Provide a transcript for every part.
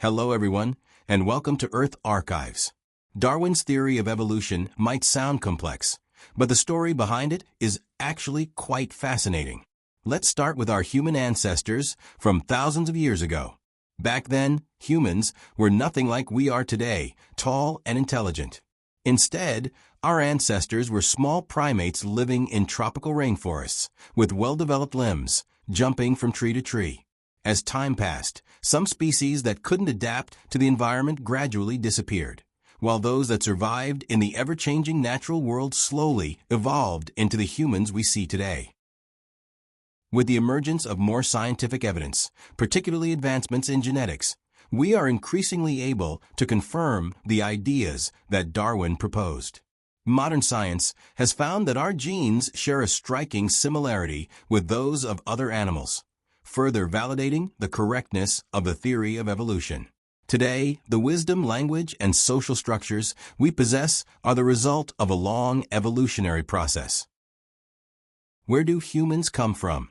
Hello everyone, and welcome to Earth Archives. Darwin's theory of evolution might sound complex, but the story behind it is actually quite fascinating. Let's start with our human ancestors from thousands of years ago. Back then, humans were nothing like we are today, tall and intelligent. Instead, our ancestors were small primates living in tropical rainforests, with well-developed limbs, jumping from tree to tree. As time passed, some species that couldn't adapt to the environment gradually disappeared, while those that survived in the ever-changing natural world slowly evolved into the humans we see today. With the emergence of more scientific evidence, particularly advancements in genetics, we are increasingly able to confirm the ideas that Darwin proposed. Modern science has found that our genes share a striking similarity with those of other animals, further validating the correctness of the theory of evolution. Today, the wisdom, language, and social structures we possess are the result of a long evolutionary process. Where do humans come from?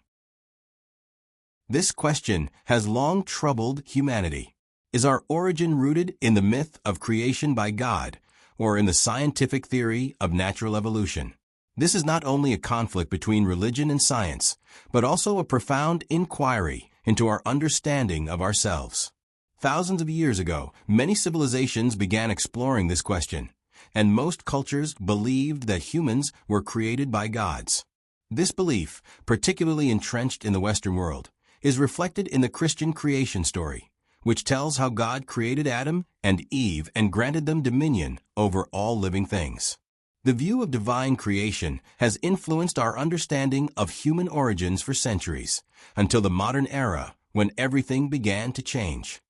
This question has long troubled humanity. Is our origin rooted in the myth of creation by God, or in the scientific theory of natural evolution? This is not only a conflict between religion and science, but also a profound inquiry into our understanding of ourselves. Thousands of years ago, many civilizations began exploring this question, and most cultures believed that humans were created by gods. This belief, particularly entrenched in the Western world, is reflected in the Christian creation story, which tells how God created Adam and Eve and granted them dominion over all living things. The view of divine creation has influenced our understanding of human origins for centuries, until the modern era when everything began to change.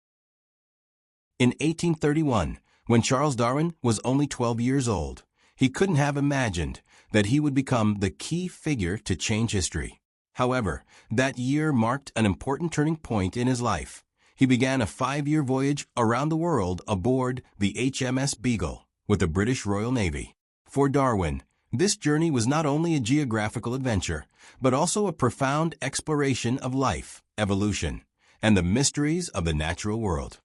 In 1831, when Charles Darwin was only 12 years old, he couldn't have imagined that he would become the key figure to change history. However, that year marked an important turning point in his life. He began a 5-year voyage around the world aboard the HMS Beagle with the British Royal Navy. For Darwin, this journey was not only a geographical adventure, but also a profound exploration of life, evolution, and the mysteries of the natural world.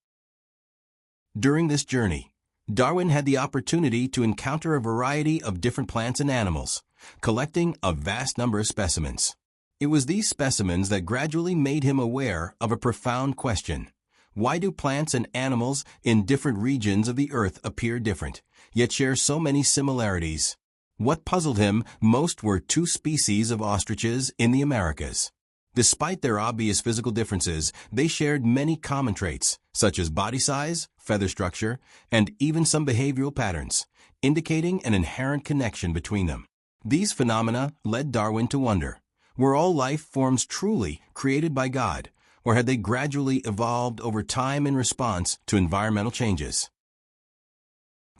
During this journey, Darwin had the opportunity to encounter a variety of different plants and animals, collecting a vast number of specimens. It was these specimens that gradually made him aware of a profound question. Why do plants and animals in different regions of the earth appear different, yet share so many similarities? What puzzled him most were 2 species of ostriches in the Americas. Despite their obvious physical differences, they shared many common traits, such as body size, feather structure, and even some behavioral patterns, indicating an inherent connection between them. These phenomena led Darwin to wonder, were all life forms truly created by God, or had they gradually evolved over time in response to environmental changes?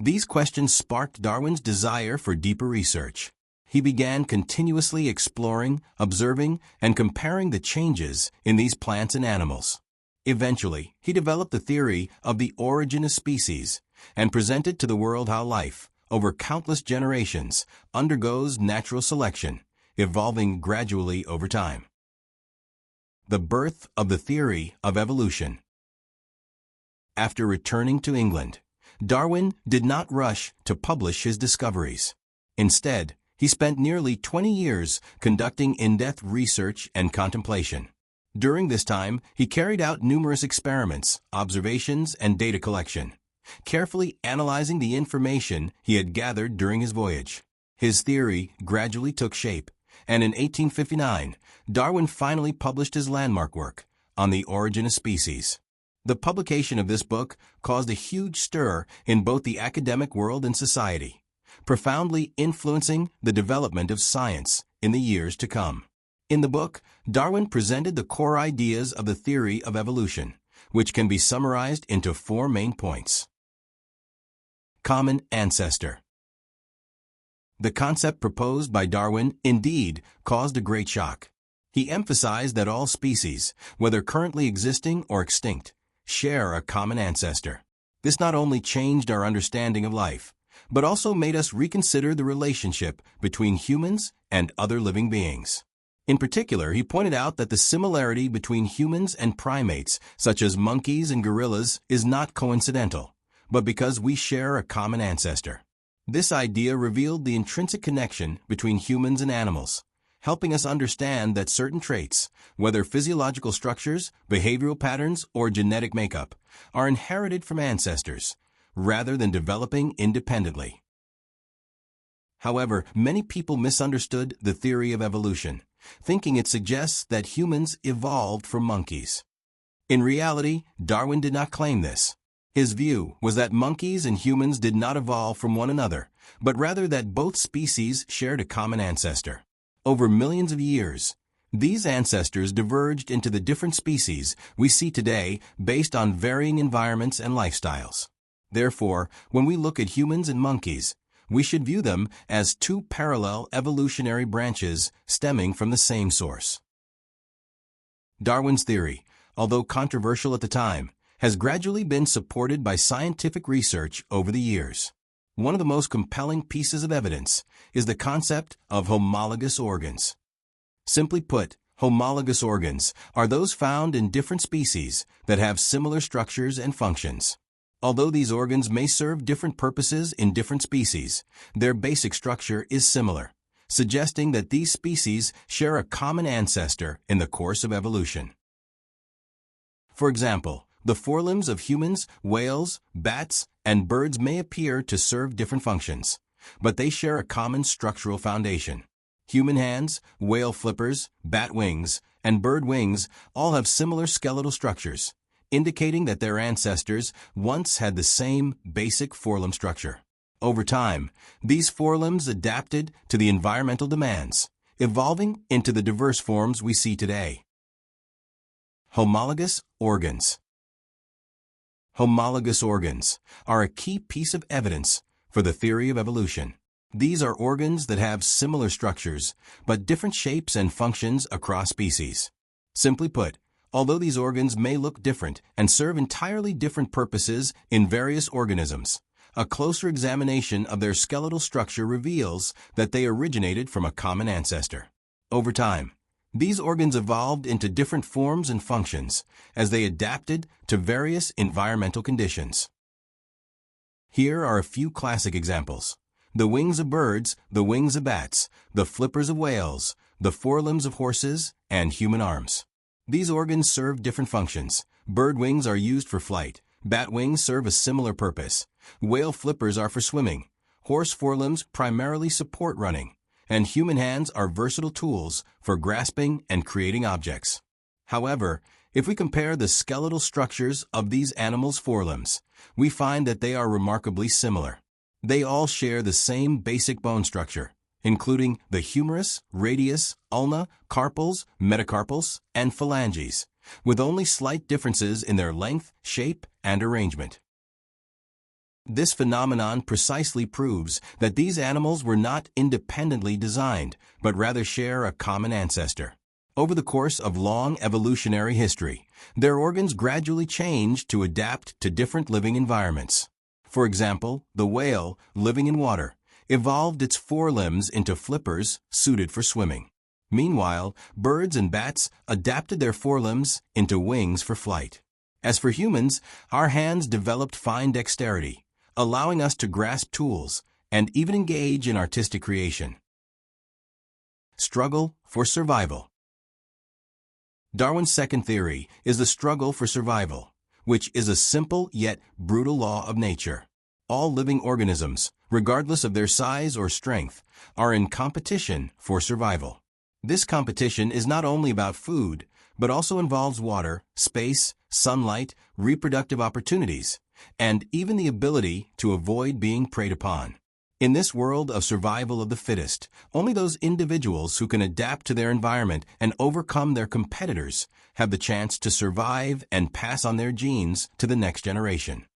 These questions sparked Darwin's desire for deeper research. He began continuously exploring, observing, and comparing the changes in these plants and animals. Eventually, he developed the theory of the origin of species and presented to the world how life, over countless generations, undergoes natural selection, evolving gradually over time. The birth of the theory of evolution. After returning to England, Darwin did not rush to publish his discoveries. Instead, he spent nearly 20 years conducting in-depth research and contemplation. During this time, he carried out numerous experiments, observations, and data collection, carefully analyzing the information he had gathered during his voyage. His theory gradually took shape, and in 1859, Darwin finally published his landmark work on the origin of species. The publication of this book caused a huge stir in both the academic world and society, profoundly influencing the development of science in the years to come. In the book, Darwin presented the core ideas of the theory of evolution, which can be summarized into 4 main points. Common ancestor. The concept proposed by Darwin indeed caused a great shock. He emphasized that all species, whether currently existing or extinct, share a common ancestor. This not only changed our understanding of life, but also made us reconsider the relationship between humans and other living beings. In particular, he pointed out that the similarity between humans and primates, such as monkeys and gorillas, is not coincidental, but because we share a common ancestor. This idea revealed the intrinsic connection between humans and animals, helping us understand that certain traits, whether physiological structures, behavioral patterns, or genetic makeup, are inherited from ancestors, rather than developing independently. However, many people misunderstood the theory of evolution, thinking it suggests that humans evolved from monkeys. In reality, Darwin did not claim this. His view was that monkeys and humans did not evolve from one another, but rather that both species shared a common ancestor. Over millions of years, these ancestors diverged into the different species we see today based on varying environments and lifestyles. Therefore, when we look at humans and monkeys, we should view them as two parallel evolutionary branches stemming from the same source. Darwin's theory, although controversial at the time, has gradually been supported by scientific research over the years. One of the most compelling pieces of evidence is the concept of homologous organs. Simply put, homologous organs are those found in different species that have similar structures and functions. Although these organs may serve different purposes in different species, their basic structure is similar, suggesting that these species share a common ancestor in the course of evolution. For example, the forelimbs of humans, whales, bats, and birds may appear to serve different functions, but they share a common structural foundation. Human hands, whale flippers, bat wings, and bird wings all have similar skeletal structures, indicating that their ancestors once had the same basic forelimb structure. Over time, these forelimbs adapted to the environmental demands, evolving into the diverse forms we see today. Homologous organs. Homologous organs are a key piece of evidence for the theory of evolution. These are organs that have similar structures, but different shapes and functions across species. Simply put, although these organs may look different and serve entirely different purposes in various organisms, a closer examination of their skeletal structure reveals that they originated from a common ancestor. Over time, these organs evolved into different forms and functions as they adapted to various environmental conditions. Here are a few classic examples: the wings of birds, the wings of bats, the flippers of whales, the forelimbs of horses, and human arms. These organs serve different functions. Bird wings are used for flight. Bat wings serve a similar purpose. Whale flippers are for swimming. Horse forelimbs primarily support running. And human hands are versatile tools for grasping and creating objects. However, if we compare the skeletal structures of these animals' forelimbs, we find that they are remarkably similar. They all share the same basic bone structure, including the humerus, radius, ulna, carpals, metacarpals, and phalanges, with only slight differences in their length, shape, and arrangement. This phenomenon precisely proves that these animals were not independently designed, but rather share a common ancestor. Over the course of long evolutionary history, their organs gradually changed to adapt to different living environments. For example, the whale, living in water, evolved its forelimbs into flippers suited for swimming. Meanwhile, birds and bats adapted their forelimbs into wings for flight. As for humans, our hands developed fine dexterity, allowing us to grasp tools and even engage in artistic creation. Struggle for survival. Darwin's second theory is the struggle for survival, which is a simple yet brutal law of nature. All living organisms, regardless of their size or strength, are in competition for survival. This competition is not only about food, but also involves water, space, sunlight, reproductive opportunities, and even the ability to avoid being preyed upon. In this world of survival of the fittest, only those individuals who can adapt to their environment and overcome their competitors have the chance to survive and pass on their genes to the next generation.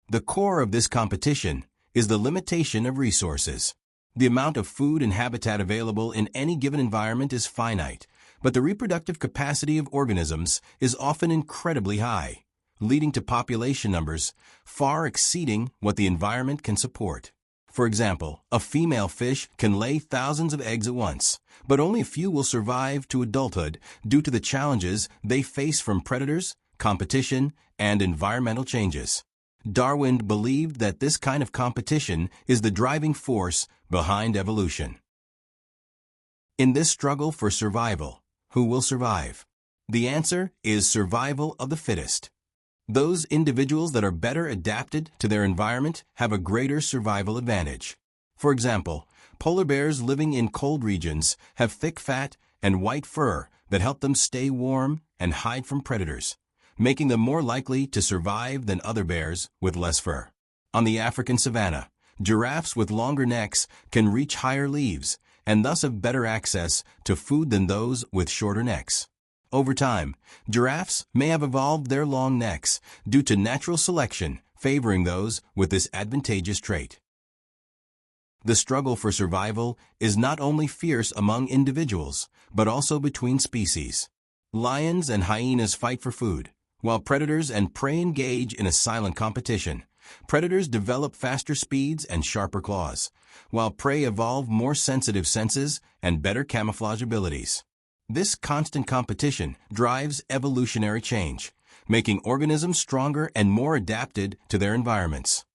The core of this competition is the limitation of resources. The amount of food and habitat available in any given environment is finite, but the reproductive capacity of organisms is often incredibly high, leading to population numbers far exceeding what the environment can support. For example, a female fish can lay thousands of eggs at once, but only a few will survive to adulthood due to the challenges they face from predators, competition, and environmental changes. Darwin believed that this kind of competition is the driving force behind evolution. In this struggle for survival, who will survive? The answer is survival of the fittest. Those individuals that are better adapted to their environment have a greater survival advantage. For example, polar bears living in cold regions have thick fat and white fur that help them stay warm and hide from predators, making them more likely to survive than other bears with less fur. On the African savanna, giraffes with longer necks can reach higher leaves and thus have better access to food than those with shorter necks. Over time, giraffes may have evolved their long necks due to natural selection favoring those with this advantageous trait. The struggle for survival is not only fierce among individuals, but also between species. Lions and hyenas fight for food, while predators and prey engage in a silent competition. Predators develop faster speeds and sharper claws, while prey evolve more sensitive senses and better camouflage abilities. This constant competition drives evolutionary change, making organisms stronger and more adapted to their environments.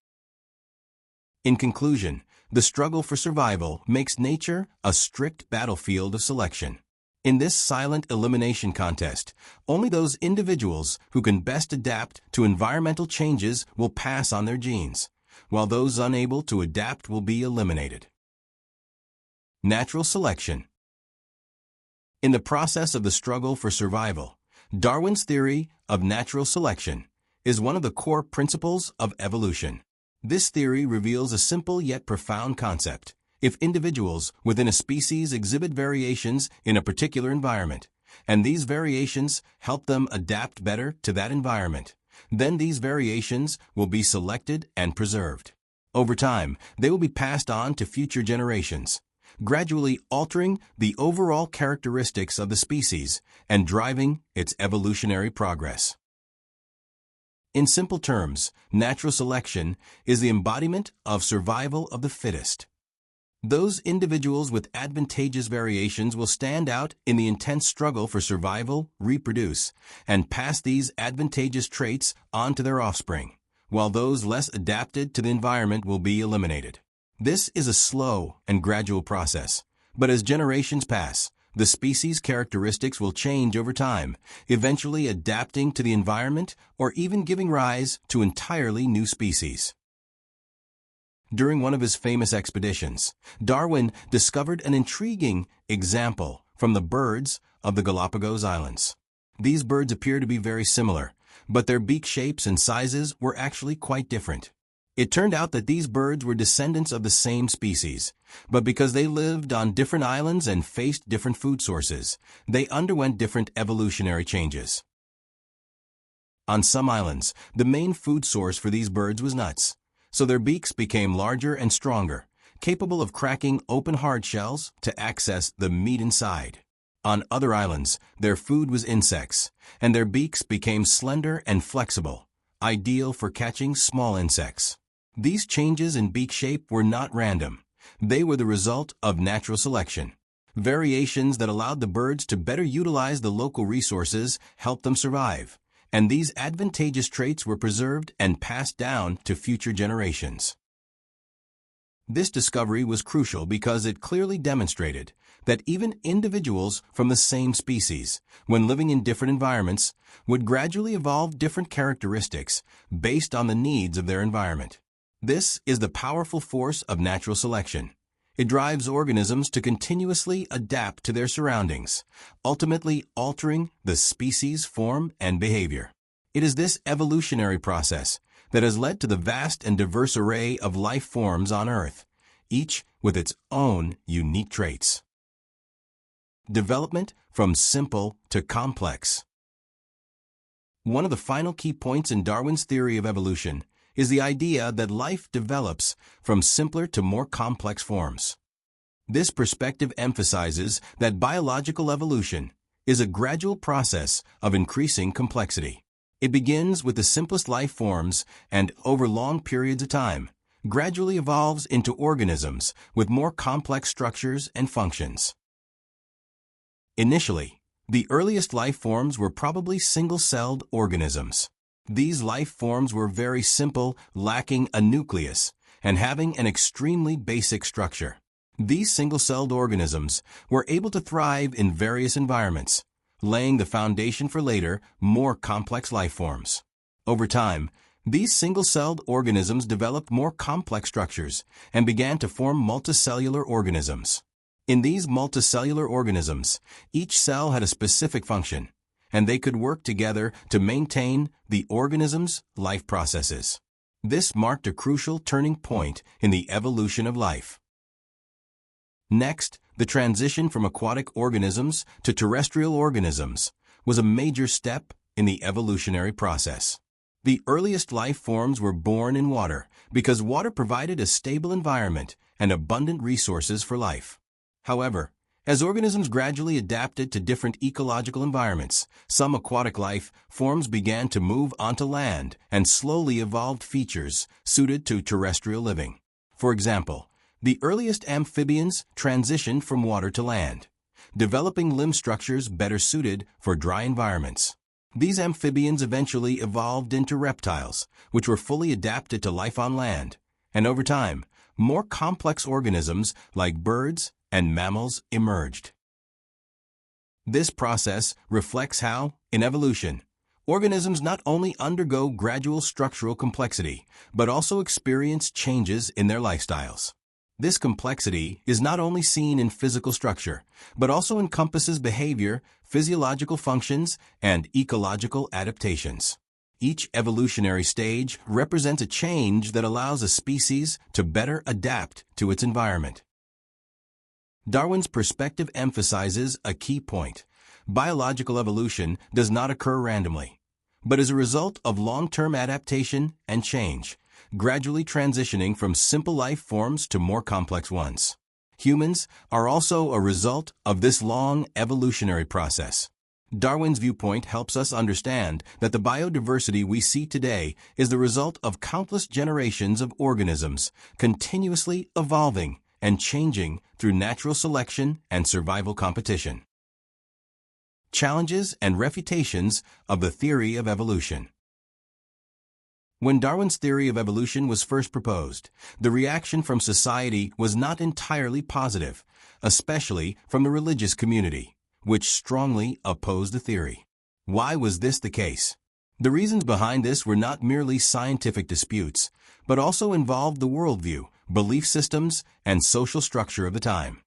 In conclusion, the struggle for survival makes nature a strict battlefield of selection. In this silent elimination contest, only those individuals who can best adapt to environmental changes will pass on their genes, while those unable to adapt will be eliminated. Natural selection. In the process of the struggle for survival, Darwin's theory of natural selection is one of the core principles of evolution. This theory reveals a simple yet profound concept. If individuals within a species exhibit variations in a particular environment, and these variations help them adapt better to that environment, then these variations will be selected and preserved. Over time, they will be passed on to future generations, gradually altering the overall characteristics of the species and driving its evolutionary progress. In simple terms, natural selection is the embodiment of survival of the fittest. Those individuals with advantageous variations will stand out in the intense struggle for survival, reproduce, and pass these advantageous traits on to their offspring, while those less adapted to the environment will be eliminated. This is a slow and gradual process, but as generations pass, the species' characteristics will change over time, eventually adapting to the environment or even giving rise to entirely new species. During one of his famous expeditions, Darwin discovered an intriguing example from the birds of the Galapagos Islands. These birds appear to be very similar, but their beak shapes and sizes were actually quite different. It turned out that these birds were descendants of the same species, but because they lived on different islands and faced different food sources, they underwent different evolutionary changes. On some islands, the main food source for these birds was nuts, so their beaks became larger and stronger, capable of cracking open hard shells to access the meat inside. On other islands, their food was insects, and their beaks became slender and flexible, ideal for catching small insects. These changes in beak shape were not random. They were the result of natural selection. Variations that allowed the birds to better utilize the local resources helped them survive, and these advantageous traits were preserved and passed down to future generations. This discovery was crucial because it clearly demonstrated that even individuals from the same species, when living in different environments, would gradually evolve different characteristics based on the needs of their environment. This is the powerful force of natural selection. It drives organisms to continuously adapt to their surroundings, ultimately altering the species' form and behavior. It is this evolutionary process that has led to the vast and diverse array of life forms on Earth, each with its own unique traits. Development from simple to complex. One of the final key points in Darwin's theory of evolution is the idea that life develops from simpler to more complex forms. This perspective emphasizes that biological evolution is a gradual process of increasing complexity. It begins with the simplest life forms and, over long periods of time, gradually evolves into organisms with more complex structures and functions. Initially, the earliest life forms were probably single-celled organisms. These life forms were very simple, lacking a nucleus, and having an extremely basic structure. These single-celled organisms were able to thrive in various environments, laying the foundation for later, more complex life forms. Over time, these single-celled organisms developed more complex structures and began to form multicellular organisms. In these multicellular organisms, each cell had a specific function, and they could work together to maintain the organism's life processes. This marked a crucial turning point in the evolution of life. Next, the transition from aquatic organisms to terrestrial organisms was a major step in the evolutionary process. The earliest life forms were born in water because water provided a stable environment and abundant resources for life. However, as organisms gradually adapted to different ecological environments, some aquatic life forms began to move onto land and slowly evolved features suited to terrestrial living. For example, the earliest amphibians transitioned from water to land, developing limb structures better suited for dry environments. These amphibians eventually evolved into reptiles, which were fully adapted to life on land, and over time, more complex organisms like birds and mammals emerged. This process reflects how, in evolution, organisms not only undergo gradual structural complexity, but also experience changes in their lifestyles. This complexity is not only seen in physical structure, but also encompasses behavior, physiological functions, and ecological adaptations. Each evolutionary stage represents a change that allows a species to better adapt to its environment. Darwin's perspective emphasizes a key point. Biological evolution does not occur randomly, but is a result of long-term adaptation and change, gradually transitioning from simple life forms to more complex ones. Humans are also a result of this long evolutionary process. Darwin's viewpoint helps us understand that the biodiversity we see today is the result of countless generations of organisms continuously evolving and changing through natural selection and survival competition. Challenges and refutations of the theory of evolution. When Darwin's theory of evolution was first proposed, the reaction from society was not entirely positive, especially from the religious community, which strongly opposed the theory. Why was this the case? The reasons behind this were not merely scientific disputes, but also involved the worldview, belief systems, and social structure of the time.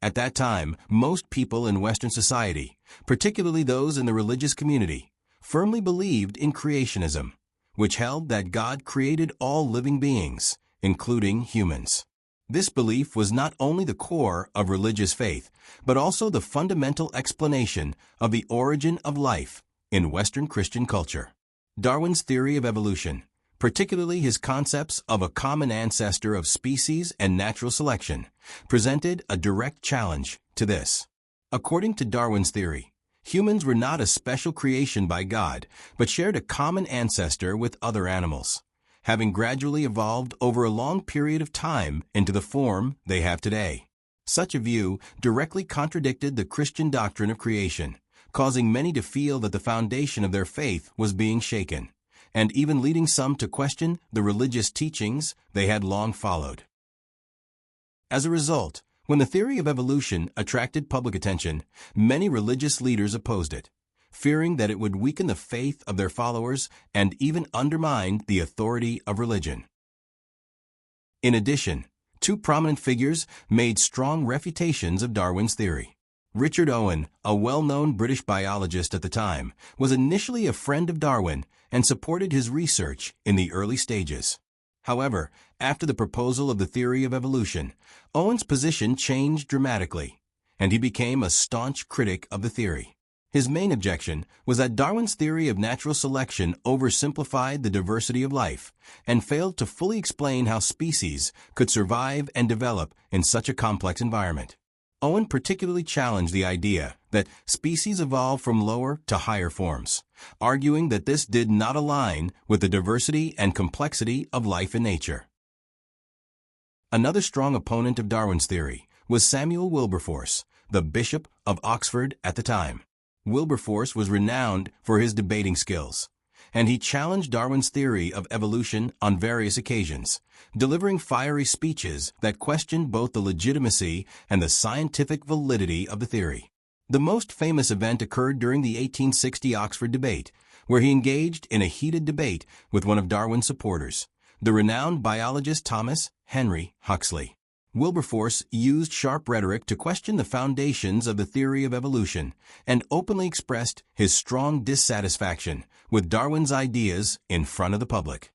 At that time, most people in Western society, particularly those in the religious community, firmly believed in creationism, which held that God created all living beings, including humans. This belief was not only the core of religious faith, but also the fundamental explanation of the origin of life in Western Christian culture. Darwin's theory of evolution, particularly his concepts of a common ancestor of species and natural selection, presented a direct challenge to this. According to Darwin's theory, humans were not a special creation by God, but shared a common ancestor with other animals, having gradually evolved over a long period of time into the form they have today. Such a view directly contradicted the Christian doctrine of creation, causing many to feel that the foundation of their faith was being shaken, and even leading some to question the religious teachings they had long followed. As a result, when the theory of evolution attracted public attention, many religious leaders opposed it, fearing that it would weaken the faith of their followers and even undermine the authority of religion. In addition, two prominent figures made strong refutations of Darwin's theory. Richard Owen, a well-known British biologist at the time, was initially a friend of Darwin and supported his research in the early stages. However, after the proposal of the theory of evolution, Owen's position changed dramatically, and he became a staunch critic of the theory. His main objection was that Darwin's theory of natural selection oversimplified the diversity of life and failed to fully explain how species could survive and develop in such a complex environment. Owen particularly challenged the idea that species evolve from lower to higher forms, arguing that this did not align with the diversity and complexity of life in nature. Another strong opponent of Darwin's theory was Samuel Wilberforce, the Bishop of Oxford at the time. Wilberforce was renowned for his debating skills, and he challenged Darwin's theory of evolution on various occasions, delivering fiery speeches that questioned both the legitimacy and the scientific validity of the theory. The most famous event occurred during the 1860 Oxford debate, where he engaged in a heated debate with one of Darwin's supporters, the renowned biologist Thomas Henry Huxley. Wilberforce used sharp rhetoric to question the foundations of the theory of evolution and openly expressed his strong dissatisfaction with Darwin's ideas in front of the public.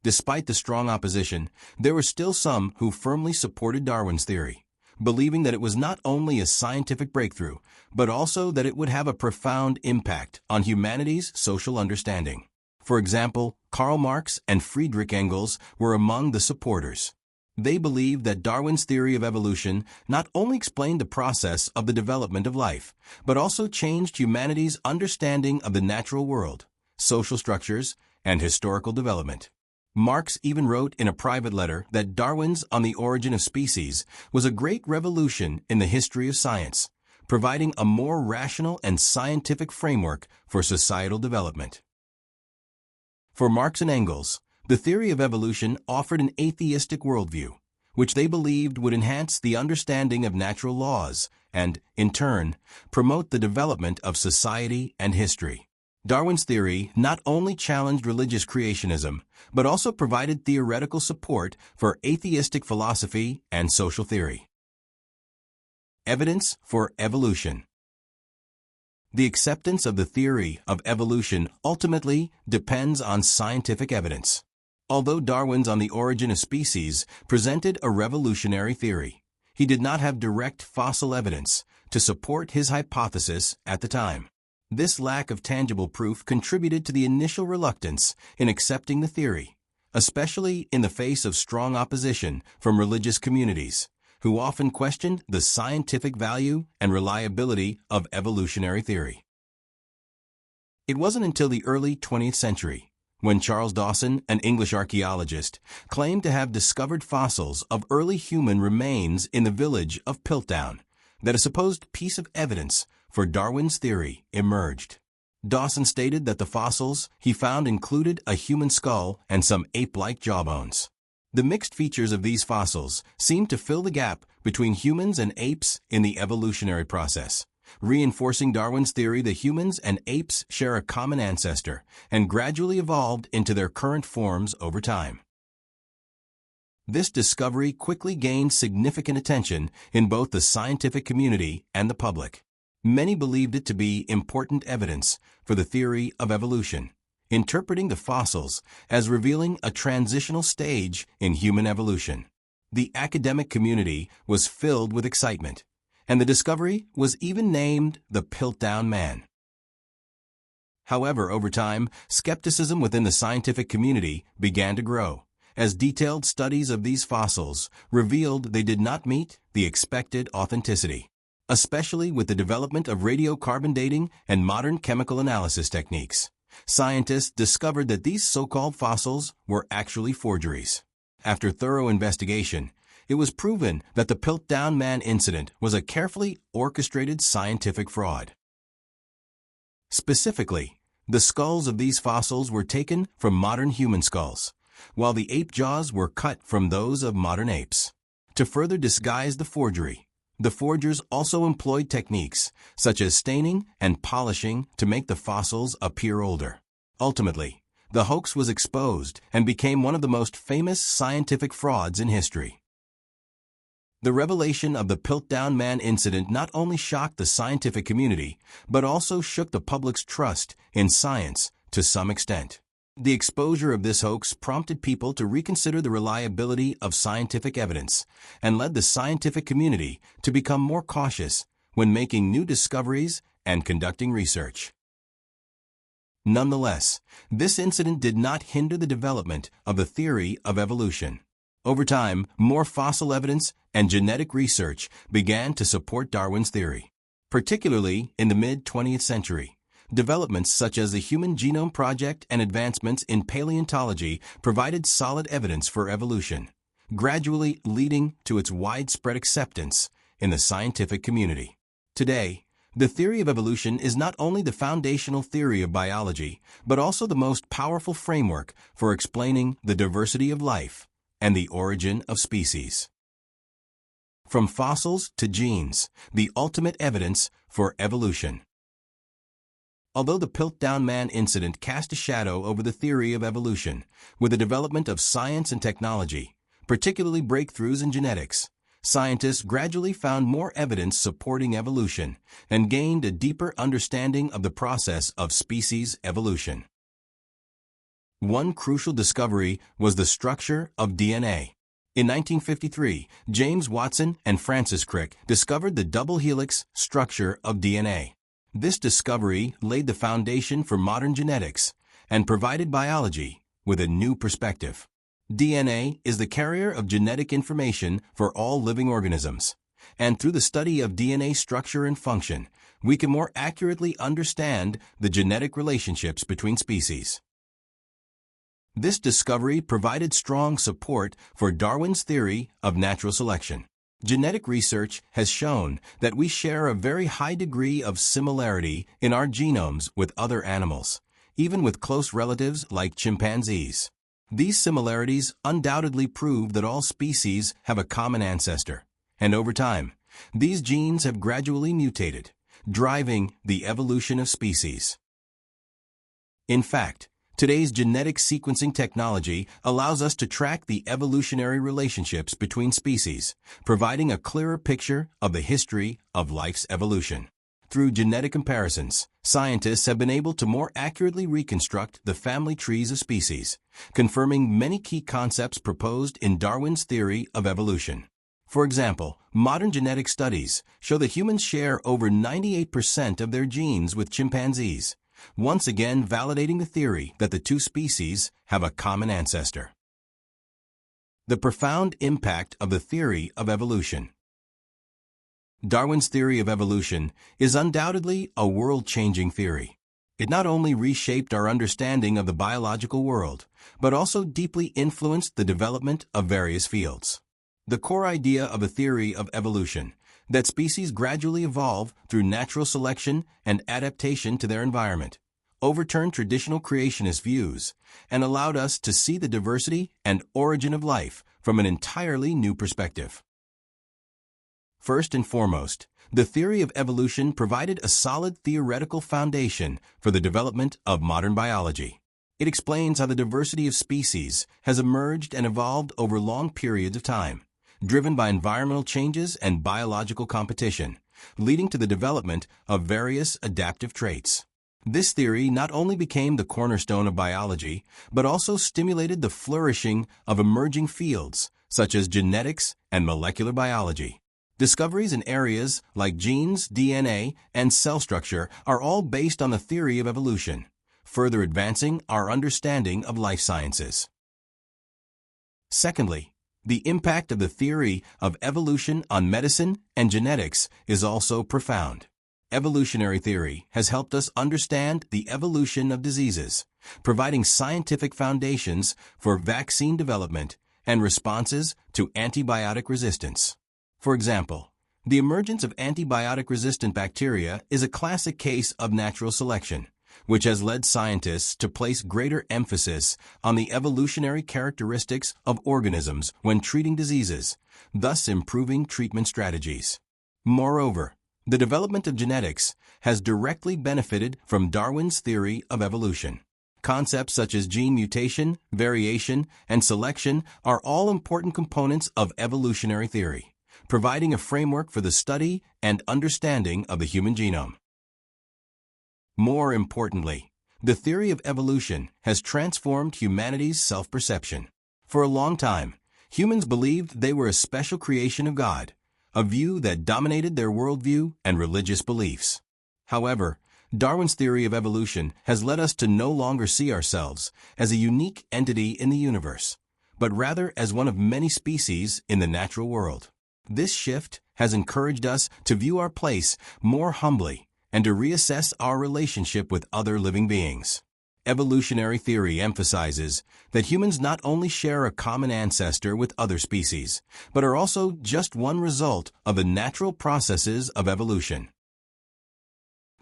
Despite the strong opposition, there were still some who firmly supported Darwin's theory, believing that it was not only a scientific breakthrough, but also that it would have a profound impact on humanity's social understanding. For example, Karl Marx and Friedrich Engels were among the supporters. They believed that Darwin's theory of evolution not only explained the process of the development of life, but also changed humanity's understanding of the natural world, social structures, and historical development. Marx even wrote in a private letter that Darwin's On the Origin of Species was a great revolution in the history of science, providing a more rational and scientific framework for societal development. For Marx and Engels, the theory of evolution offered an atheistic worldview, which they believed would enhance the understanding of natural laws and, in turn, promote the development of society and history. Darwin's theory not only challenged religious creationism, but also provided theoretical support for atheistic philosophy and social theory. Evidence for evolution. The acceptance of the theory of evolution ultimately depends on scientific evidence. Although Darwin's On the Origin of Species presented a revolutionary theory, he did not have direct fossil evidence to support his hypothesis at the time. This lack of tangible proof contributed to the initial reluctance in accepting the theory, especially in the face of strong opposition from religious communities, who often questioned the scientific value and reliability of evolutionary theory. It wasn't until the early 20th century, when Charles Dawson, an English archaeologist, claimed to have discovered fossils of early human remains in the village of Piltdown, that a supposed piece of evidence for Darwin's theory emerged. Dawson stated that the fossils he found included a human skull and some ape-like jawbones. The mixed features of these fossils seemed to fill the gap between humans and apes in the evolutionary process, reinforcing Darwin's theory that humans and apes share a common ancestor and gradually evolved into their current forms over time. This discovery quickly gained significant attention in both the scientific community and the public. Many believed it to be important evidence for the theory of evolution, interpreting the fossils as revealing a transitional stage in human evolution. The academic community was filled with excitement, and the discovery was even named the Piltdown Man. However, over time, skepticism within the scientific community began to grow, as detailed studies of these fossils revealed they did not meet the expected authenticity, especially with the development of radiocarbon dating and modern chemical analysis techniques. Scientists discovered that these so-called fossils were actually forgeries. After thorough investigation, it was proven that the Piltdown Man incident was a carefully orchestrated scientific fraud. Specifically, the skulls of these fossils were taken from modern human skulls, while the ape jaws were cut from those of modern apes. To further disguise the forgery, the forgers also employed techniques such as staining and polishing to make the fossils appear older. Ultimately, the hoax was exposed and became one of the most famous scientific frauds in history. The revelation of the Piltdown Man incident not only shocked the scientific community, but also shook the public's trust in science to some extent. The exposure of this hoax prompted people to reconsider the reliability of scientific evidence and led the scientific community to become more cautious when making new discoveries and conducting research. Nonetheless, this incident did not hinder the development of the theory of evolution. Over time, more fossil evidence and genetic research began to support Darwin's theory. particularly in the mid-20th century. Developments such as the Human Genome Project and advancements in paleontology provided solid evidence for evolution, gradually leading to its widespread acceptance in the scientific community. Today, the theory of evolution is not only the foundational theory of biology, but also the most powerful framework for explaining the diversity of life and the origin of species. From fossils to genes, the ultimate evidence for evolution. Although the Piltdown Man incident cast a shadow over the theory of evolution, with the development of science and technology, particularly breakthroughs in genetics, scientists gradually found more evidence supporting evolution and gained a deeper understanding of the process of species evolution. One crucial discovery was the structure of DNA. In 1953, James Watson and Francis Crick discovered the double helix structure of DNA. This discovery laid the foundation for modern genetics and provided biology with a new perspective. DNA is the carrier of genetic information for all living organisms, and through the study of DNA structure and function, we can more accurately understand the genetic relationships between species. This discovery provided strong support for Darwin's theory of natural selection. Genetic research has shown that we share a very high degree of similarity in our genomes with other animals, even with close relatives like chimpanzees. These similarities undoubtedly prove that all species have a common ancestor, and over time, these genes have gradually mutated, driving the evolution of species. In fact, today's genetic sequencing technology allows us to track the evolutionary relationships between species, providing a clearer picture of the history of life's evolution. Through genetic comparisons, scientists have been able to more accurately reconstruct the family trees of species, confirming many key concepts proposed in Darwin's theory of evolution. For example, modern genetic studies show that humans share over 98% of their genes with chimpanzees, once again validating the theory that the two species have a common ancestor. The profound impact of the theory of evolution. Darwin's theory of evolution is undoubtedly a world-changing theory. It not only reshaped our understanding of the biological world, but also deeply influenced the development of various fields. The core idea of a theory of evolution, that species gradually evolve through natural selection and adaptation to their environment, overturned traditional creationist views and allowed us to see the diversity and origin of life from an entirely new perspective. First and foremost, the theory of evolution provided a solid theoretical foundation for the development of modern biology. It explains how the diversity of species has emerged and evolved over long periods of time, driven by environmental changes and biological competition, leading to the development of various adaptive traits. This theory not only became the cornerstone of biology, but also stimulated the flourishing of emerging fields such as genetics and molecular biology. Discoveries in areas like genes, DNA, and cell structure are all based on the theory of evolution, further advancing our understanding of life sciences. Secondly, the impact of the theory of evolution on medicine and genetics is also profound. Evolutionary theory has helped us understand the evolution of diseases, providing scientific foundations for vaccine development and responses to antibiotic resistance. For example, the emergence of antibiotic-resistant bacteria is a classic case of natural selection, which has led scientists to place greater emphasis on the evolutionary characteristics of organisms when treating diseases, thus improving treatment strategies. Moreover, the development of genetics has directly benefited from Darwin's theory of evolution. Concepts such as gene mutation, variation, and selection are all important components of evolutionary theory, providing a framework for the study and understanding of the human genome. More importantly, the theory of evolution has transformed humanity's self-perception. For a long time, humans believed they were a special creation of God, a view that dominated their worldview and religious beliefs. However, Darwin's theory of evolution has led us to no longer see ourselves as a unique entity in the universe, but rather as one of many species in the natural world. This shift has encouraged us to view our place more humbly and to reassess our relationship with other living beings. Evolutionary theory emphasizes that humans not only share a common ancestor with other species, but are also just one result of the natural processes of evolution.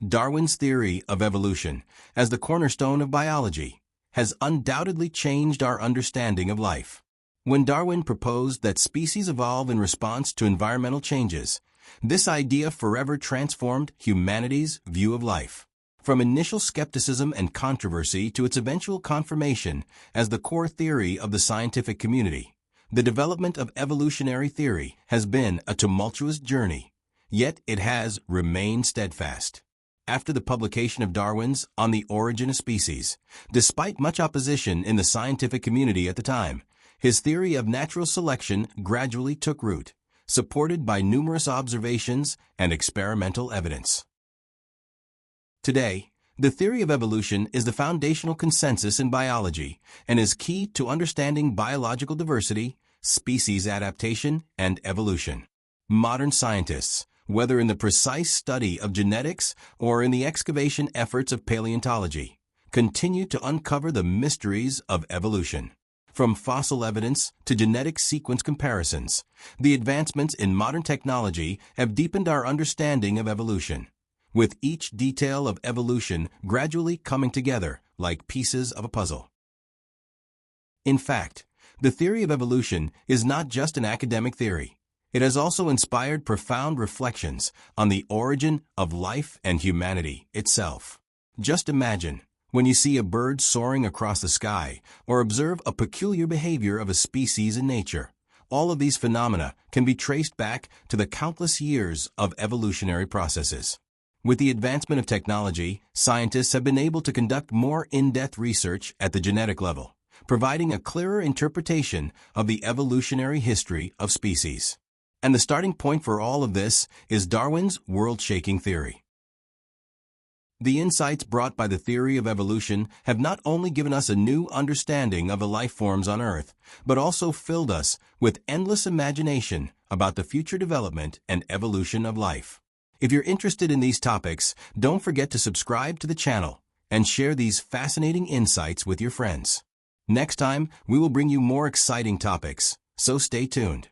Darwin's theory of evolution, as the cornerstone of biology, has undoubtedly changed our understanding of life. When Darwin proposed that species evolve in response to environmental changes, this idea forever transformed humanity's view of life. From initial skepticism and controversy to its eventual confirmation as the core theory of the scientific community, the development of evolutionary theory has been a tumultuous journey, yet it has remained steadfast. After the publication of Darwin's On the Origin of Species, despite much opposition in the scientific community at the time, his theory of natural selection gradually took root, supported by numerous observations and experimental evidence. Today, the theory of evolution is the foundational consensus in biology and is key to understanding biological diversity, species adaptation, and evolution. Modern scientists, whether in the precise study of genetics or in the excavation efforts of paleontology, continue to uncover the mysteries of evolution. From fossil evidence to genetic sequence comparisons, the advancements in modern technology have deepened our understanding of evolution, with each detail of evolution gradually coming together like pieces of a puzzle. In fact, the theory of evolution is not just an academic theory. It has also inspired profound reflections on the origin of life and humanity itself. Just imagine when you see a bird soaring across the sky or observe a peculiar behavior of a species in nature. All of these phenomena can be traced back to the countless years of evolutionary processes. With the advancement of technology, scientists have been able to conduct more in-depth research at the genetic level, providing a clearer interpretation of the evolutionary history of species. And the starting point for all of this is Darwin's world-shaking theory. The insights brought by the theory of evolution have not only given us a new understanding of the life forms on Earth, but also filled us with endless imagination about the future development and evolution of life. If you're interested in these topics, don't forget to subscribe to the channel and share these fascinating insights with your friends. Next time, we will bring you more exciting topics, so stay tuned.